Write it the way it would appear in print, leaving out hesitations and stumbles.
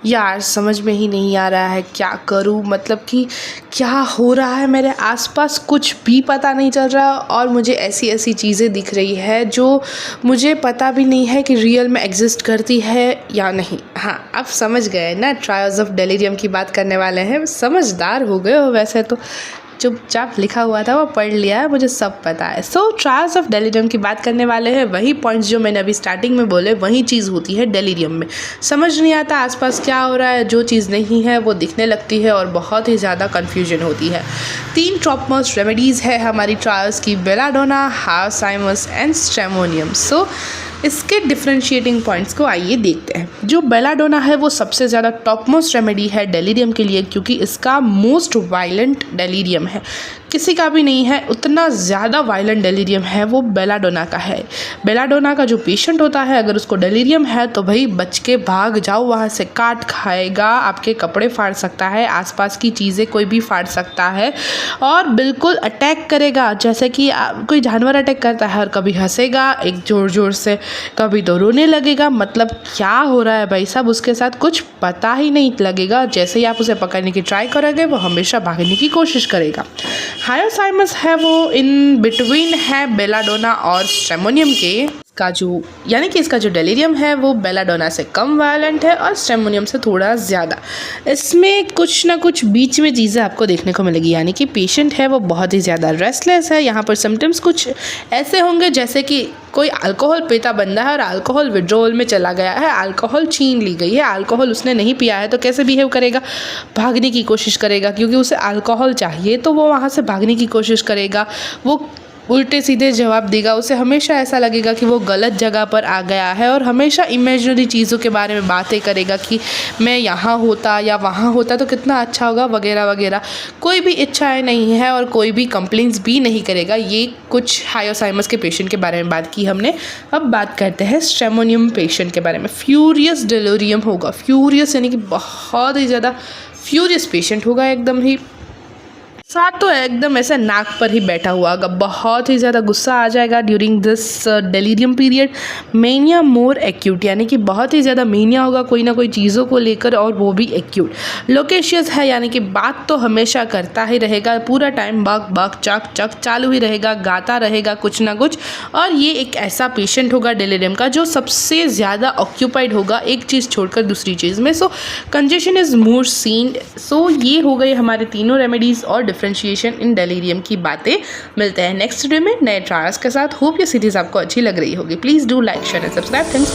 यार समझ में ही नहीं आ रहा है क्या करूँ, मतलब कि क्या हो रहा है मेरे आसपास, कुछ भी पता नहीं चल रहा और मुझे ऐसी ऐसी चीज़ें दिख रही है जो मुझे पता भी नहीं है कि रियल में एग्जिस्ट करती है या नहीं। हाँ, अब समझ गए ना, ट्रायल्स ऑफ डेलीरियम की बात करने वाले हैं। समझदार हो गए हो वैसे तो, चुपचाप लिखा हुआ था वो पढ़ लिया है, मुझे सब पता है। सो ट्रायल्स ऑफ डेलीरियम की बात करने वाले हैं। वही पॉइंट्स जो मैंने अभी स्टार्टिंग में बोले वही चीज़ होती है डेलीरियम में। समझ नहीं आता आसपास क्या हो रहा है, जो चीज़ नहीं है वो दिखने लगती है और बहुत ही ज़्यादा कन्फ्यूजन होती है। 3 टॉप मोस्ट रेमेडीज़ है हमारी ट्रायल्स की, बेलाडोना, हायोसाइमस एंड स्ट्रेमोनियम। सो इसके डिफरेंशिएटिंग पॉइंट्स को आइए देखते हैं। जो बेलाडोना है वो सबसे ज़्यादा टॉप मोस्ट रेमेडी है डेलीरियम के लिए, क्योंकि इसका मोस्ट वायलेंट डेलीरियम है, किसी का भी नहीं है उतना ज़्यादा वायलेंट डेलीरियम है वो बेलाडोना का है। बेलाडोना का जो पेशेंट होता है अगर उसको डेलीरियम है तो भाई बच के भाग जाओ, वहाँ से काट खाएगा, आपके कपड़े फाड़ सकता है, आसपास की चीज़ें कोई भी फाड़ सकता है और बिल्कुल अटैक करेगा जैसे कि कोई जानवर अटैक करता है। और कभी हंसेगा एक ज़ोर ज़ोर से, कभी तो रोने लगेगा। मतलब क्या हो रहा है भाई साहब, उसके साथ कुछ पता ही नहीं लगेगा। जैसे ही आप उसे पकड़ने की ट्राई करोगे वो हमेशा भागने की कोशिश करेगा। हायोसाइमस है वो इन बिटवीन है बेलाडोना और स्ट्रेमोनियम के, का जो यानी कि इसका जो डेलीरियम है वो बेलाडोना से कम वायलेंट है और स्ट्रेमोनियम से थोड़ा ज़्यादा। इसमें कुछ ना कुछ बीच में चीज़ें आपको देखने को मिलेगी, यानी कि पेशेंट है वो बहुत ही ज़्यादा रेस्टलेस है। यहाँ पर सिम्टम्स कुछ ऐसे होंगे जैसे कि कोई अल्कोहल पीता बंदा है और अल्कोहल विड्रॉल में चला गया है, अल्कोहल छीन ली गई है, अल्कोहल उसने नहीं पिया है तो कैसे बिहेव करेगा, भागने की कोशिश करेगा क्योंकि उसे अल्कोहल चाहिए तो वो वहाँ से भागने की कोशिश करेगा, वो उल्टे सीधे जवाब देगा। उसे हमेशा ऐसा लगेगा कि वो गलत जगह पर आ गया है और हमेशा इमेजिनरी चीज़ों के बारे में बातें करेगा कि मैं यहाँ होता या वहाँ होता तो कितना अच्छा होगा वगैरह वगैरह। कोई भी इच्छाएं नहीं है और कोई भी कंप्लेंट्स भी नहीं करेगा। ये कुछ हायोसाइमस के पेशेंट के बारे में बात की हमने। अब बात करते हैं स्ट्रेमोनियम पेशेंट के बारे में। फ्यूरियस डेलीरियम होगा, फ्यूरियस यानी कि बहुत ही ज़्यादा फ्यूरियस पेशेंट होगा, एकदम ही साथ तो एकदम ऐसे नाक पर ही बैठा हुआ होगा, बहुत ही ज़्यादा गुस्सा आ जाएगा during this delirium period. Mania more acute, यानी कि बहुत ही ज़्यादा मेनिया होगा कोई ना कोई चीज़ों को लेकर और वो भी एक्यूट। लोकेशियस है, यानी कि बात तो हमेशा करता ही रहेगा, पूरा टाइम बक बक चक चक चालू ही रहेगा, गाता रहेगा कुछ ना कुछ। और ये एक ऐसा पेशेंट होगा डेलीरियम का जो सबसे ज़्यादा ऑक्यूपाइड होगा एक चीज़ छोड़कर दूसरी चीज़ में। सो कंजेशन इज़ मोर सीन। सो ये हो गई हमारे तीनों रेमेडीज़ और डिफरेंशिएशन इन डेलीरियम की बातें। मिलते हैं नेक्स्ट वीडियो में नए ट्रायल्स के साथ। होप ये सीरीज आपको अच्छी लग रही होगी। Please do like share and subscribe. Thanks.